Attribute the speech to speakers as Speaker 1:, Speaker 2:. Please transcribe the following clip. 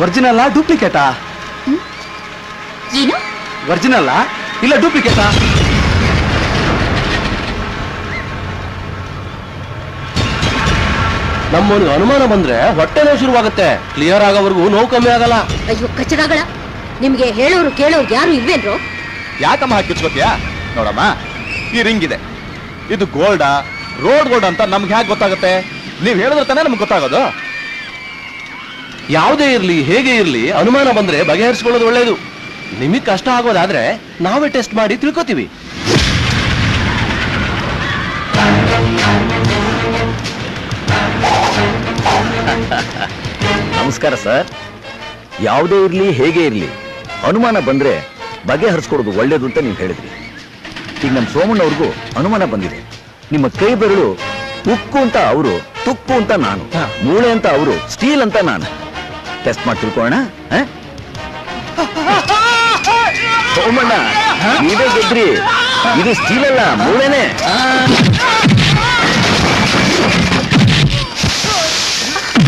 Speaker 1: ಒರಿಜಿನಲ್ಲಾ ಡೂಪ್ಲಿಕೇಟಾ?
Speaker 2: ಏನು?
Speaker 1: ಒರಿಜಿನಲ್ಲಾ ಇಲ್ಲ ಡೂಪ್ಲಿಕೇಟಾ? ನಮ್ಮನಿಗೆ ಅನುಮಾನ ಬಂದ್ರೆ ಹೊಟ್ಟೆ ನೋವು ಶುರುವಾಗುತ್ತೆ. ಕ್ಲಿಯರ್ ಆಗೋವರೆಗೂ ನೋವು ಕಮ್ಮಿ ಆಗಲ್ಲ.
Speaker 2: ಅಯ್ಯೋ ಕಚಡಗಳ, ನಿಮ್ಗೆ ಹೇಳೋರು ಕೇಳೋರು ಯಾರು ಇಲ್ವೇನ್ರೋ?
Speaker 3: ಯಾಕಮ್ಮ ಹಾಕಿಸ್ಕೋತೀಯಾ? ನೋಡಮ್ಮ, ಈ ರಿಂಗ್ ಇದೆ, ಇದು ಗೋಲ್ಡಾ ರೋಡ್ ಗೋಲ್ಡ್ ಅಂತ ನಮ್ಗೆ ಹೇಗೆ ಗೊತ್ತಾಗುತ್ತೆ? ನೀವ್ ಹೇಳಿದ್ರೆ ತಾನೇ ನಮ್ಗೆ ಗೊತ್ತಾಗೋದು.
Speaker 1: ಯಾವುದೇ ಇರ್ಲಿ ಹೇಗೆ ಇರ್ಲಿ ಅನುಮಾನ ಬಂದ್ರೆ ಬಗೆಹರಿಸ್ಕೊಳ್ಳೋದು ಒಳ್ಳೇದು. ನಿಮಗ್ ಕಷ್ಟ ಆಗೋದಾದ್ರೆ ನಾವೇ ಟೆಸ್ಟ್ ಮಾಡಿ ತಿಳ್ಕೊತೀವಿ.
Speaker 4: ನಮಸ್ಕಾರ ಸರ್. ಯಾವುದೇ ಇರ್ಲಿ ಹೇಗೆ ಇರ್ಲಿ ಅನುಮಾನ ಬಂದ್ರೆ ಬಗೆಹರಿಸ್ಕೊಡೋದು ಒಳ್ಳೇದು ಅಂತ ನೀವು ಹೇಳಿದ್ರಿ. ಈಗ ನಮ್ಮ ಸೋಮಣ್ಣವ್ರಿಗೂ ಅನುಮಾನ ಬಂದಿದೆ. ನಿಮ್ಮ ಕೈ ಬೆರಳು ಉಕ್ಕು ಅಂತ ಅವರು, ತುಕ್ಕು ಅಂತ ನಾನು, ಮೂಳೆ ಅಂತ ಅವರು, ಸ್ಟೀಲ್ ಅಂತ ನಾನು. ಟೆಸ್ಟ್ ಮಾಡಿ ತಿಳ್ಕೊಳ್ಳೋಣ. ಸೋಮಣ್ಣ ನೀವೇ ಗೆದ್ರಿ. ಇದು ಸ್ಟೀಲ್ ಅಲ್ಲ, ಮೂಳೆನೇ.